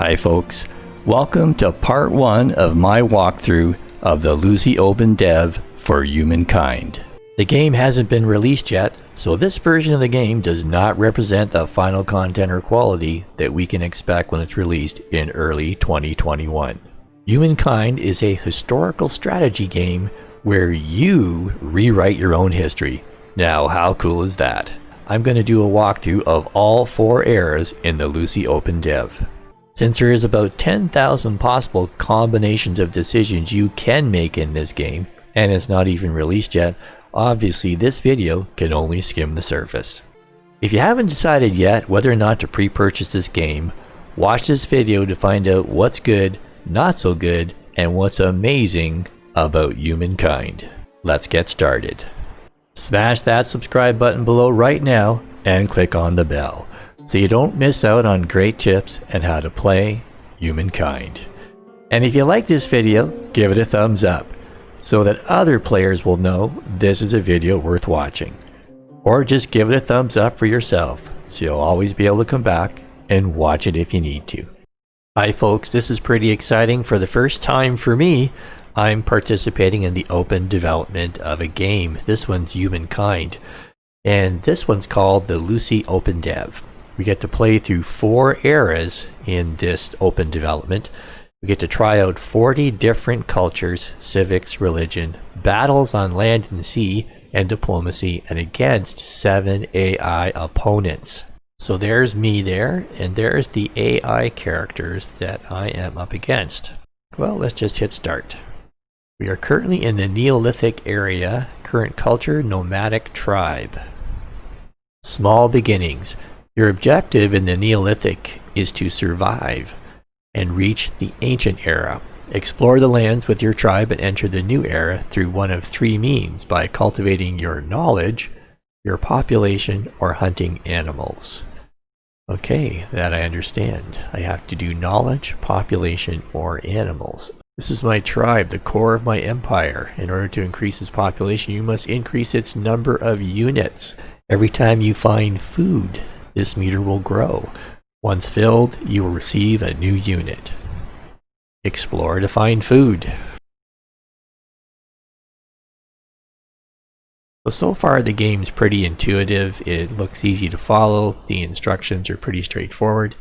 Hi folks, welcome to part 1 of my walkthrough of the Lucy OpenDev for Humankind. The game hasn't been released yet, so this version of the game does not represent the final content or quality that we can expect when it's released in early 2021. Humankind is a historical strategy game where you rewrite your own history. Now how cool is that? I'm going to do a walkthrough of all 4 eras in the Lucy OpenDev. Since there is about 10,000 possible combinations of decisions you can make in this game, and it's not even released yet, obviously this video can only skim the surface. If you haven't decided yet whether or not to pre-purchase this game, watch this video to find out what's good, not so good, and what's amazing about Humankind. Let's get started. Smash that subscribe button below right now and click on the bell, so you don't miss out on great tips and how to play Humankind. And if you like this video, give it a thumbs up so that other players will know this is a video worth watching. Or just give it a thumbs up for yourself so you'll always be able to come back and watch it if you need to. Hi folks, this is pretty exciting. For the first time for me, I'm participating in the open development of a game. This one's Humankind, and this one's called the Lucy OpenDev. We get to play through 4 eras in this open development. We get to try out 40 different cultures, civics, religion, battles on land and sea, and diplomacy, and against 7 AI opponents. So there's me there, and there's the AI characters that I am up against. Well, let's just hit start. We are currently in the Neolithic area. Current culture, nomadic tribe. Small beginnings. Your objective in the Neolithic is to survive and reach the ancient era. Explore the lands with your tribe and enter the new era through one of 3 means: by cultivating your knowledge, your population, or hunting animals. Okay, that I understand. I have to do knowledge, population, or animals. This is my tribe, the core of my empire. In order to increase its population, you must increase its number of units. Every time you find food, this meter will grow. Once filled, you will receive a new unit. Explore to find food. So far the game's pretty intuitive. It looks easy to follow. The instructions are pretty straightforward.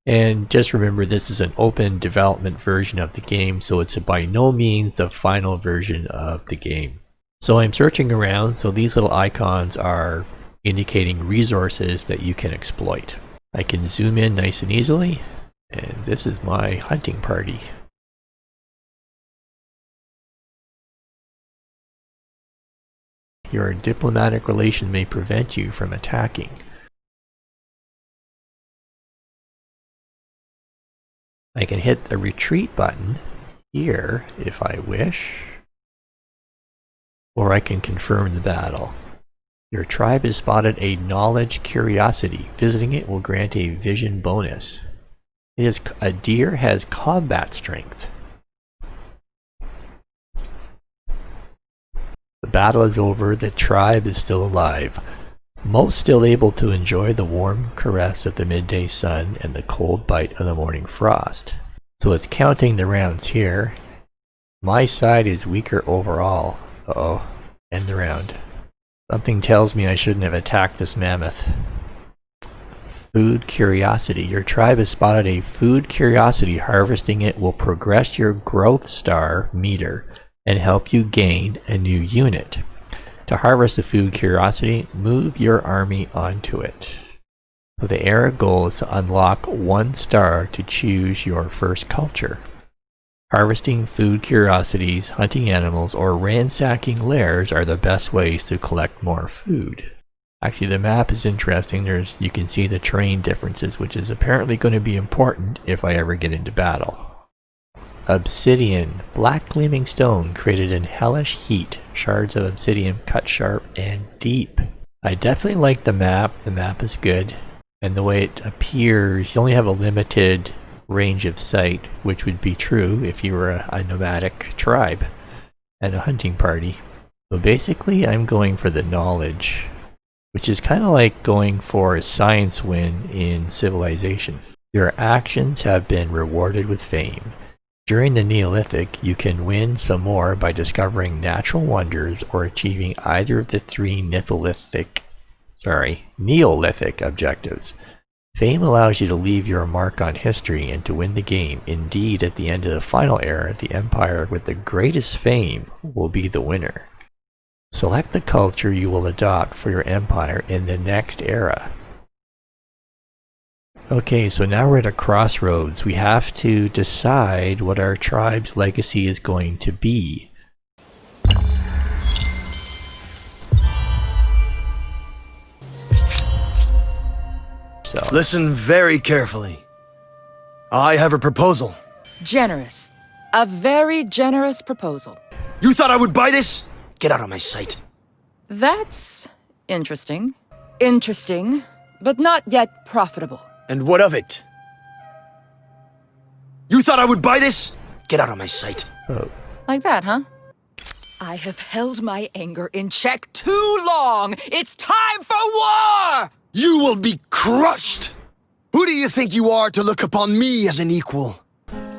And just remember, this is an open development version of the game, so it's by no means the final version of the game. So I'm searching around, so these little icons are indicating resources that you can exploit. I can zoom in nice and easily, and this is my hunting party. Your diplomatic relation may prevent you from attacking. I can hit the retreat button here if I wish, or I can confirm the battle. Your tribe has spotted a knowledge curiosity. Visiting it will grant a vision bonus. A deer has combat strength. The battle is over. The tribe is still alive. Most still able to enjoy the warm caress of the midday sun and the cold bite of the morning frost. So it's counting the rounds here. My side is weaker overall. Uh-oh. End the round. Something tells me I shouldn't have attacked this mammoth. Food curiosity. Your tribe has spotted a food curiosity. Harvesting it will progress your growth star meter and help you gain a new unit. To harvest the food curiosity, move your army onto it. So the era goal is to unlock 1 star to choose your first culture. Harvesting food curiosities, hunting animals, or ransacking lairs are the best ways to collect more food. Actually, the map is interesting. You can see the terrain differences, which is apparently going to be important if I ever get into battle. Obsidian, black gleaming stone created in hellish heat. Shards of obsidian cut sharp and deep. I definitely like the map. The map is good. And the way it appears, you only have a limited range of sight, which would be true if you were a nomadic tribe and a hunting party. So basically I'm going for the knowledge, which is kind of like going for a science win in Civilization. Your actions have been rewarded with fame. During the Neolithic, you can win some more by discovering natural wonders or achieving either of the three Neolithic objectives. Fame allows you to leave your mark on history and to win the game. Indeed, at the end of the final era, the empire with the greatest fame will be the winner. Select the culture you will adopt for your empire in the next era. Okay, so now we're at a crossroads. We have to decide what our tribe's legacy is going to be. So, listen very carefully. I have a proposal. Generous. A very generous proposal. You thought I would buy this? Get out of my sight. That's interesting. Interesting, but not yet profitable. And what of it? You thought I would buy this? Get out of my sight. oh, Like that, huh? I have held my anger in check too long! It's time for war! You will be crushed! Who do you think you are to look upon me as an equal?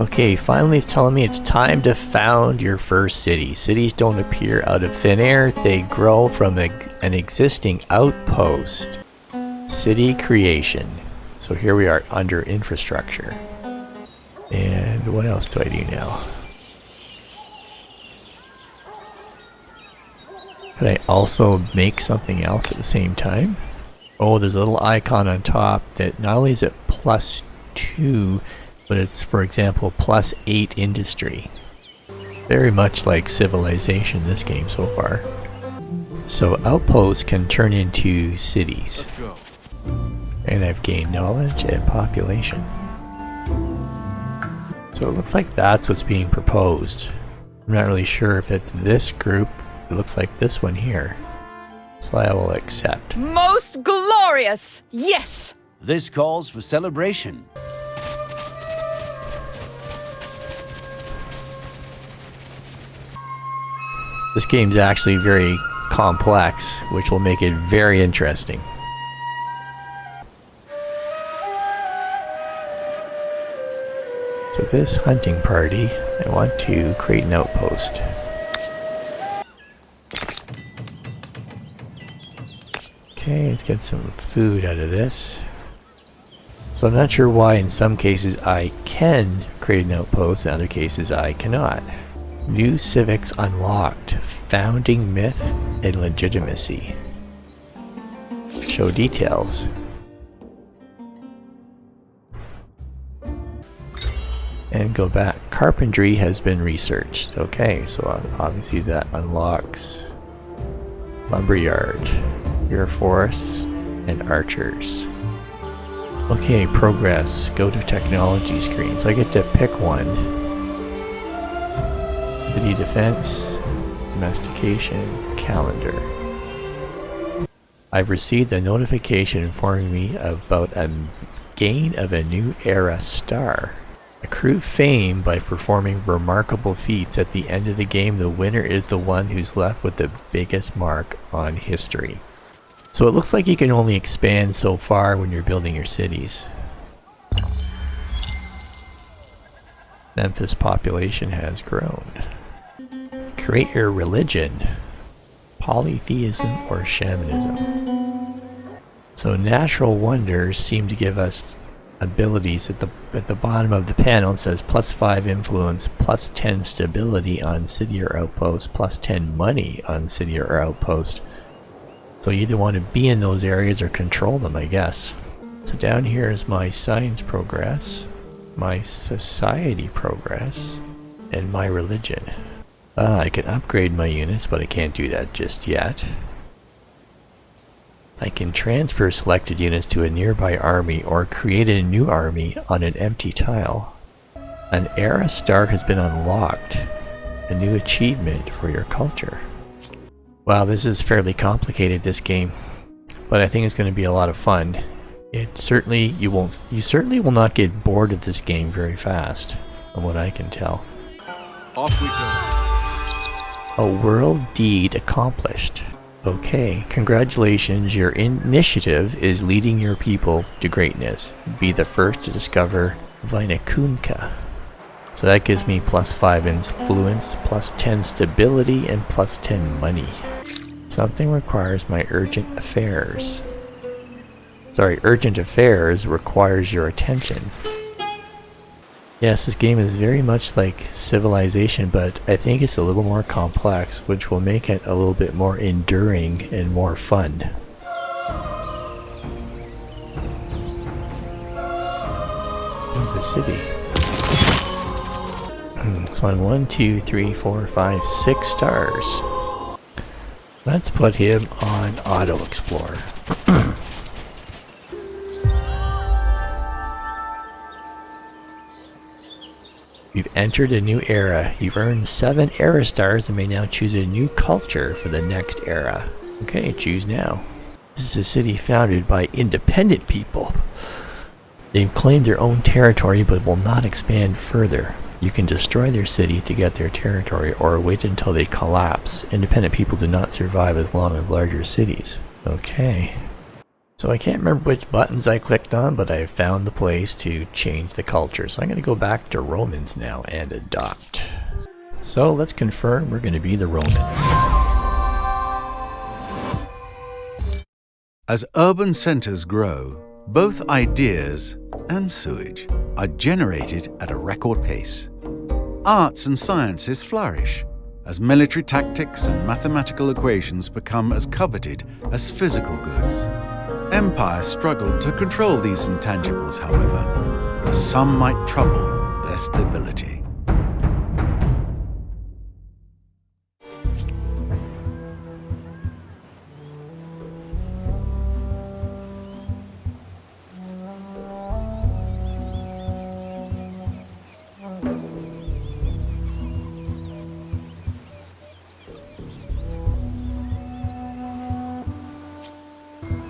okay, finally it's telling me it's time to found your first city. Cities don't appear out of thin air, they grow from an existing outpost. City creation. So here we are under infrastructure. And what else do I do now? Could I also make something else at the same time? Oh, there's a little icon on top that not only is it +2, but it's, for example, +8 industry. Very much like civilization, this game so far. So outposts can turn into cities. Let's go. And I've gained knowledge and population. So it looks like that's what's being proposed. I'm not really sure if it's this group. It looks like this one here. So I will accept. Most glorious! Yes! This calls for celebration. This game's actually very complex, which will make it very interesting. So this hunting party, I want to create an outpost. Okay, let's get some food out of this. So I'm not sure why in some cases I can create an outpost, in other cases I cannot. New civics unlocked. Founding myth and legitimacy. Show details. And go back. Carpentry has been researched. Okay, so obviously that unlocks lumberyard, your forests, and archers. Okay, progress. Go to technology screen. So I get to pick one. City defense, domestication, calendar. I've received a notification informing me about a gain of a new era star. Accrue fame by performing remarkable feats. At the end of the game, the winner is the one who's left with the biggest mark on history. So it looks like you can only expand so far when you're building your cities. Memphis population has grown. Create your religion. Polytheism or shamanism. So natural wonders seem to give us abilities. At the bottom of the panel it says +5 influence, +10 stability on city or outpost, +10 money on city or outpost. So you either want to be in those areas or control them, I guess. So down here is my science progress, my society progress, and my religion. I can upgrade my units, but I can't do that just yet. I can transfer selected units to a nearby army or create a new army on an empty tile. An era star has been unlocked, a new achievement for your culture. Wow, this is fairly complicated, this game, but I think it's going to be a lot of fun. You certainly will not get bored of this game very fast, from what I can tell. Off we go. A world deed accomplished. Okay, congratulations, your initiative is leading your people to greatness. Be the first to discover Vinakunka. So that gives me +5 influence, +10 stability, and +10 money. Something requires my urgent affairs. Sorry, urgent affairs requires your attention. Yes, this game is very much like Civilization, but I think it's a little more complex, which will make it a little bit more enduring and more fun. Oh, the city. So on 1, 2, 3, 4, 5, 6 stars. Let's put him on Auto Explorer. You've entered a new era. You've earned 7 era stars and may now choose a new culture for the next era. Okay, choose now. This is a city founded by independent people. They've claimed their own territory but will not expand further. You can destroy their city to get their territory or wait until they collapse. Independent people do not survive as long as larger cities. Okay. So I can't remember which buttons I clicked on, but I found the place to change the culture. So I'm going to go back to Romans now and adopt. So let's confirm we're going to be the Romans. As urban centers grow, both ideas and sewage are generated at a record pace. Arts and sciences flourish as military tactics and mathematical equations become as coveted as physical goods. Empires struggle to control these intangibles, however, as some might trouble their stability.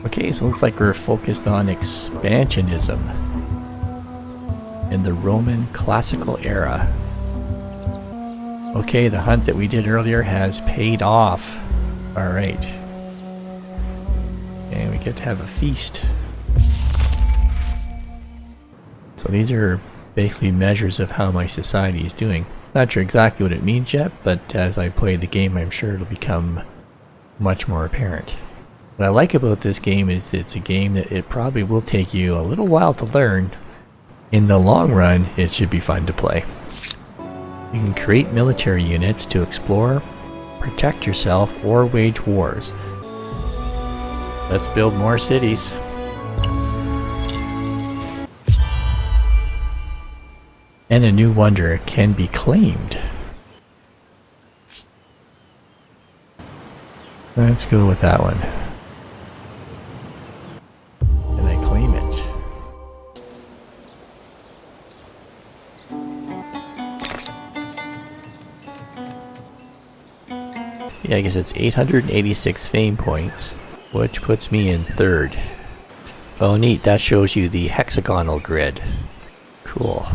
Okay, so it looks like we're focused on expansionism in the Roman classical era. Okay, the hunt that we did earlier has paid off. Alright. And we get to have a feast. So these are basically measures of how my society is doing. Not sure exactly what it means yet, but as I play the game I'm sure it'll become much more apparent. What I like about this game is it's a game that it probably will take you a little while to learn. In the long run, it should be fun to play. You can create military units to explore, protect yourself, or wage wars. Let's build more cities. And a new wonder can be claimed. Let's go with that one. Yeah, I guess it's 886 fame points, which puts me in 3rd. Oh neat, that shows you the hexagonal grid. Cool.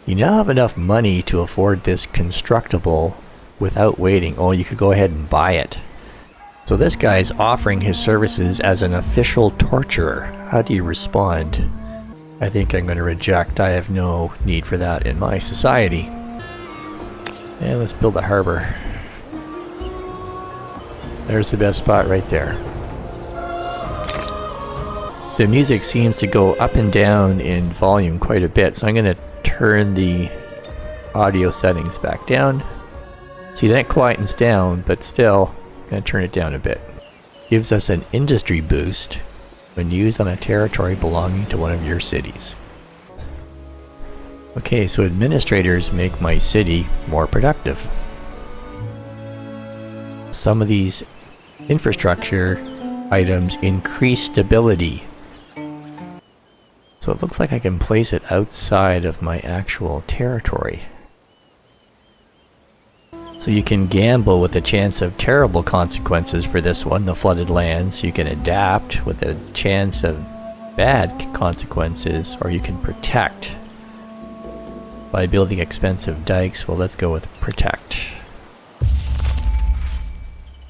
You now have enough money to afford this constructible without waiting. Oh, you could go ahead and buy it. So this guy's offering his services as an official torturer. How do you respond? I think I'm going to reject. I have no need for that in my society. And let's build a harbor. There's the best spot right there. The music seems to go up and down in volume quite a bit, so I'm going to turn the audio settings back down. See, that quietens down, but still, I'm going to turn it down a bit. Gives us an industry boost when used on a territory belonging to one of your cities. Okay, so administrators make my city more productive. Some of these infrastructure items increase stability. So it looks like I can place it outside of my actual territory. So you can gamble with a chance of terrible consequences for this one, the flooded lands. You can adapt with a chance of bad consequences, or you can protect by building expensive dikes. Well, let's go with protect.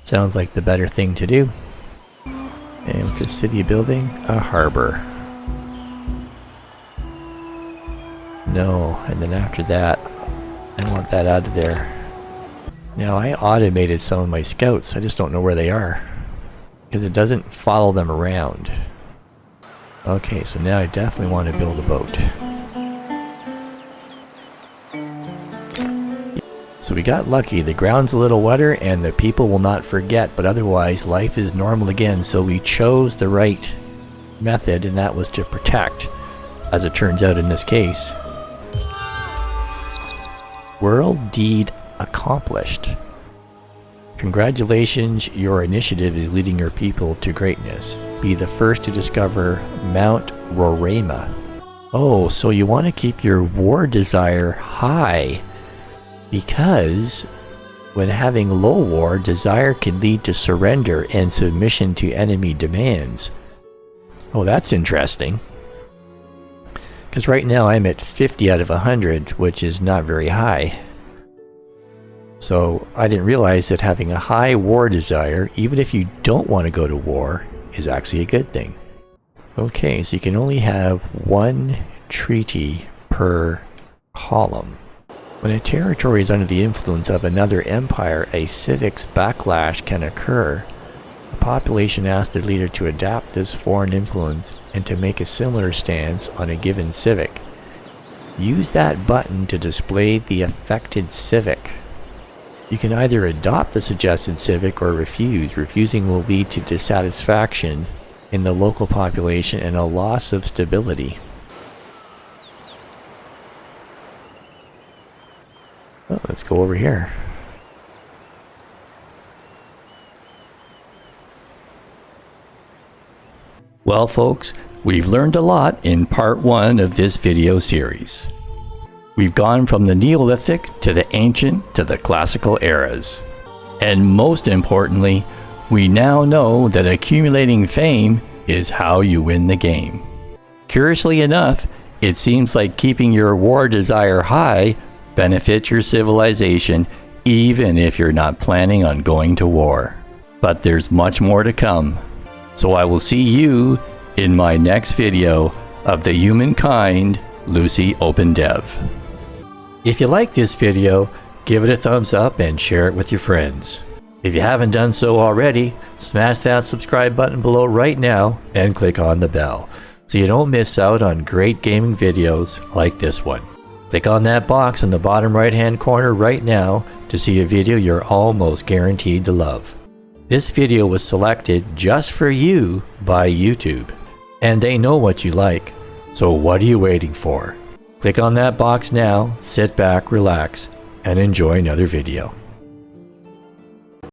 Sounds like the better thing to do. And with the city building, a harbor. No, and then after that, I want that out of there. Now I automated some of my scouts, I just don't know where they are. Because it doesn't follow them around. Okay, so now I definitely want to build a boat. So we got lucky, the ground's a little wetter and the people will not forget, but otherwise life is normal again, so we chose the right method, and that was to protect, as it turns out in this case. World deed accomplished. Congratulations, your initiative is leading your people to greatness. Be the first to discover Mount Roraima. Oh, so you want to keep your war desire high, because when having low war, desire can lead to surrender and submission to enemy demands. Oh, that's interesting. Because right now I'm at 50 out of 100, which is not very high. So I didn't realize that having a high war desire, even if you don't want to go to war, is actually a good thing. Okay, so you can only have one treaty per column. When a territory is under the influence of another empire, a civics backlash can occur. The population asks their leader to adapt this foreign influence and to make a similar stance on a given civic. Use that button to display the affected civic. You can either adopt the suggested civic or refuse. Refusing will lead to dissatisfaction in the local population and a loss of stability. Oh, let's go over here. Well, folks, we've learned a lot in part 1 of this video series. We've gone from the Neolithic to the ancient to the classical eras. And most importantly, we now know that accumulating fame is how you win the game. Curiously enough, it seems like keeping your war desire high benefits your civilization even if you're not planning on going to war. But there's much more to come. So I will see you in my next video of the Humankind Lucy OpenDev. If you like this video, give it a thumbs up and share it with your friends. If you haven't done so already, smash that subscribe button below right now and click on the bell so you don't miss out on great gaming videos like this one. Click on that box in the bottom right hand corner right now to see a video you're almost guaranteed to love. This video was selected just for you by YouTube, and they know what you like, so what are you waiting for? Click on that box now, sit back, relax, and enjoy another video.